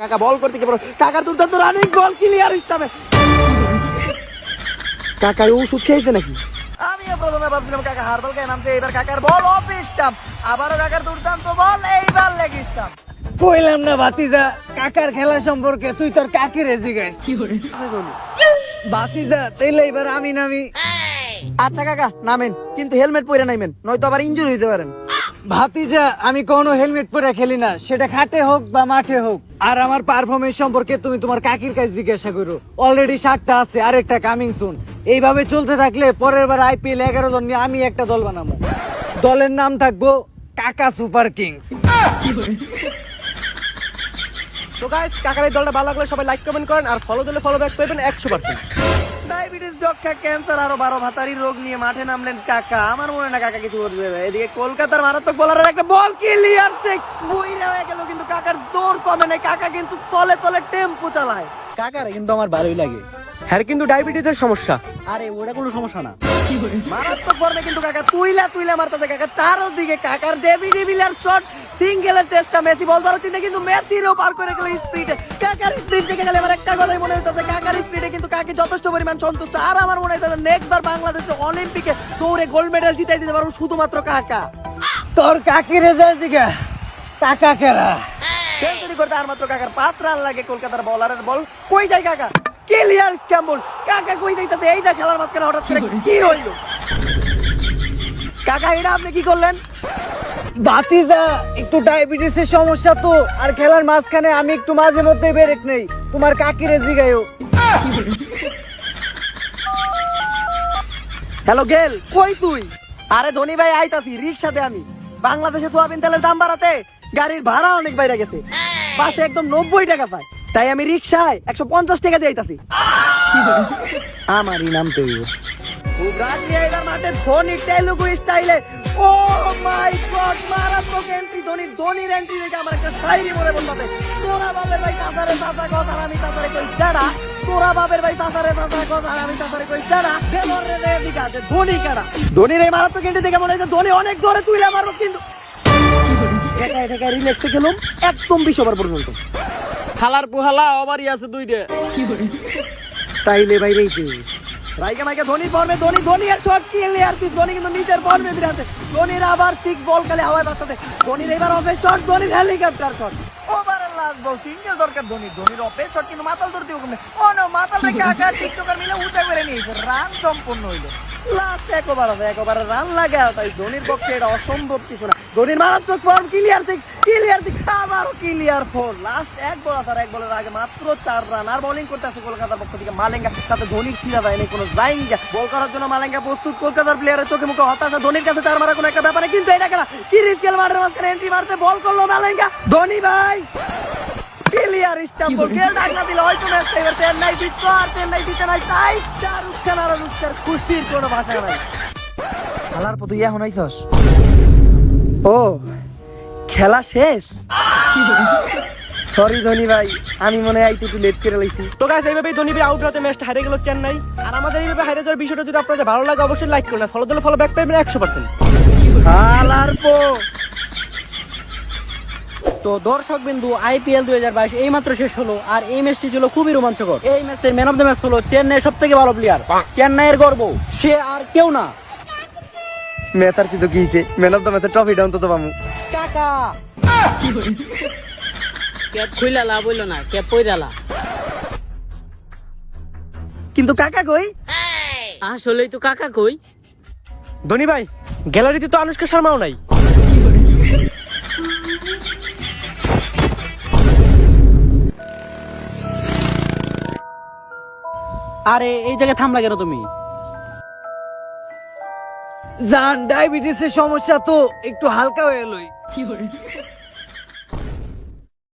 কাকা বল করতে কি বড় কাকার দুর্দান্ত রানিং বল ক্লিয়ার ইসলামে কাকা ওষুধ খেয়েছে নাকি আমিও প্রথমে ভাবছিলাম কাকা হারবাল খেয়ে নামছে, এবার কাকার বল অফ স্টাম্প, আবারও কাকার দুর্দান্ত বল, এইবার লেগ স্টাম্প। কইলাম না ভাতিজা কাকার খেলা সম্পর্কে তুই তোর কাকির জিজ্ঞাস কি করে ভাতিজা তাইলে এবার আমি নামি। আচ্ছা কাকা নামেন, কিন্তু হেলমেট পরে নামেন, নয়তো আবার ইনজুরি হইতে পারেন। ভাতিজা আমি কোনো হেলমেট পরে খেলি না, সেটা খাটে হোক বা মাঠে হোক। আর আমার পারফরমেন্স সম্পর্কে তুমি তোমার কাকির কাছে জিজ্ঞাসা করো। অলরেডি 7টা আছে, আর একটা কামিং সুন। এইভাবে চলতে থাকলে পরের বার IPL 11 জন নিয়ে আমি একটা দল বানাবো। দলের নাম থাকবো কাকা সুপার কিংস। তো গাইস, কাকার এই দলটা ভালো লাগলে সবাই লাইক কমেন্ট করেন, আর ফলো দিলে ফলো ব্যাক করবেন 100%। ডায়াবেটিস, যক্ষা, ক্যান্সার আরো 12 ভাতারি রোগ নিয়ে মাঠে নামলেন কাকা। আমার মনে হয় না কাকা কিছু করবে। এদিকে কলকাতার মারাত্মক বোলারের একটা বল ক্লিয়ার চেক বইরা হয়ে গেল, কিন্তু কাকার দৌড় কমে নাই। কাকা কিন্তু তলে তলে টেম্পো চালায়। কাকার কিন্তু আমার ভালোই লাগে। হ্যাঁ, কিন্তু ডায়াবেটিসের সমস্যা। আরে ওটা কোনো সমস্যা না। মারাত্মক ফর্মে কিন্তু কাকা তুইলা তুইলা মারতেছে। কাকা চারদিকে কাকার ডেভিড ভিলিয়ার শট, সিঙ্গেলের চেষ্টা, মেসি বল ধরার চিন্তা, কিন্তু মেসিরও পার করে গেল স্পিডে। কাকার স্পিড দেখে গেলে আমার একটা কথাই মনে হইতেছে, কাকার স্পিডে কিন্তু কাকে যথেষ্ট পরিমাণ সন্তুষ্ট। আর আমার মনে হইতেছে নেক্সট বার বাংলাদেশের অলিম্পিকে দৌড়ে গোল্ড মেডেল জিতাই দিতে পারবো শুধুমাত্র কাকা। তোর কাকির রেজাল্ট জিগা কাকা কেরা সেঞ্চুরি করতে আর মাত্র কাকার 5 রান লাগে। কলকাতার বলারের বল কই যায় কাকা, ক্লিয়ার ক্যাম্বল। কাকা কই যাইতাছে, এইটা খেলার মাঝখানে হঠাৎ করে কি হইল? কাকা এটা আপনি কি করলেন? ভাতিজা একটু ডায়াবেটিসের সমস্যা তো, আর খেলার মাঝখানে আমি একটু মাঝে মধ্যে ব্রেক নেই। তোমার কাকিরে জিগায়ও। হ্যালো গেল, কই তুই? আরে ধনী ভাই আইতাছি রিকশাতে। আমি বাংলাদেশে সোয়াবিন তেলের দাম বাড়াতে গাড়ির ভাড়া অনেক বাইরে গেছে, পাশে একদম 90 টাকা পায়, তাই আমি রিকশায় 150 টাকা দিয়ে আইতাছি। আমারই নাম তো মাঠে ধোনি তেলুগু স্টাইলে। ও মাই গড, মারাত্মক এন্ট্রি ধোনির। ধোনির এন্ট্রি দেখে আমার একটা শায়রি মনে বলতে, তোরা বাবের ভাই তাসারে তাসা কথা আমি তাসারে কই জানা, তোরা বাবের ভাই তাসারে তাসা কথা আমি তাসারে কই জানা, খেলোয়াড়ের দিকে আছে ধোনি কারা। ধোনির এই মারাত্মক এন্ট্রি দেখে মনে হচ্ছে ধোনি অনেক ধরে তুইলা মারবো, কিন্তু ঠেকায় ঠেকায় রিল্যাক্সে খেলুম একদম 20 ওভার পর্যন্ত। খালার পোহালা ওভারই আছে 2টা। তাইলে ভাই রেইছে রাইকা মাইকা ধোনি ফর্মে, ধোনি আর শট ক্লিয়ার পিচ। ধোনি কিন্তু নিচের ফর্মে বিরাজে। ধোনির আবার ঠিক বল খালি হাওয়ায় বাঁচাতে। ধোনির এবার অফে শট, ধোনির হেলিকপ্টার শট, ওভারের লাস্ট বল, সিঙ্গেল দরকার ধোনির অফে শট, কিন্তু মাতাল ধরতে হবে। ও নো, মাতাল রেখে আকার টিকটকার মিলে উঠে করে নিয়েছে। রান সম্পূর্ণ হইলো। লাস্ট এক ওভারে রান লাগে, তাই ধোনির পক্ষে এটা অসম্ভব কিছু না। ধোনির মারাত্মক ফর্ম, ক্লিয়ার দিক আবারও ক্লিয়ার ফোর। লাস্ট এক বল আছে, আর এক বলের আগে মাত্র 4 রান। আর বোলিং করতে আছে কলকাতার পক্ষ থেকে মালেঙ্গা, তাতে ধোনির সিরা যায় নেই কোনো জাইঙ্গা। বল করার জন্য মালেঙ্গা প্রস্তুত। কলকাতার প্লেয়ারের চোখে মুখে হতাশা। ধোনির কাছে 4 মারা কোনো একটা ব্যাপারে, কিন্তু এটা কেনা কিরিসকেল মাঠের মাঝখানে এন্ট্রি মারতে বল করলো মালেঙ্গা। ধোনি ভাই ক্লিয়ার স্টাম্প বল, কেউ ডাক না দিলে হয়তো ম্যাচ এবার চেন্নাই জিততো, আর চেন্নাই জিতে নাই, তাই শাহরুখ খান আর অনুষ্কার খুশির কোনো ভাষা নাই। খেলার পথে এখন আইছস? ও খেলা শেষ? সরি ধোনি ভাই, আমি মনে হয় আইতে একটু লেট করে লাইছি। তো গাইস, এইভাবেই ধোনি ভাই আউট হতে ম্যাচটা হারিয়ে গেল চেন্নাই। আর আমাদের এইভাবে হারিয়ে যাওয়ার বিষয়টা যদি আপনাদের ভালো লাগে অবশ্যই লাইক করুন, ফলো দিলে ফলো ব্যাক পাবেন 100%। খেলার পর তো দর্শক বিন্দু, IPL 2022 এই মাত্র শেষ হলো, আর এই ম্যাচটি ছিল খুবই রোমাঞ্চকর। এই ম্যাচের ম্যান অফ দ্য ম্যাচ হলো চেন্নাই সব থেকে ভালো প্লেয়ার, চেন্নাইয়ের গর্ব, সে আর কেউ না। ম্যাচ কিছু গিয়েছে, ম্যান অফ দ্য ম্যাচের ট্রফিটা অন্তত পামু। কাকা ক্যাপ খুইলালা বললো না, ক্যাপ পইরালা। কিন্তু কাকা কই? আসলেই তো কাকা কই? ধোনি ভাই গ্যালারিতে তো আনুষ্কা শর্মাও নাই। আরে এই জায়গায় থামলা কেন তুমি? জান ডায়াবেটিসের সমস্যা তো একটু হালকা হয়ে এলোই।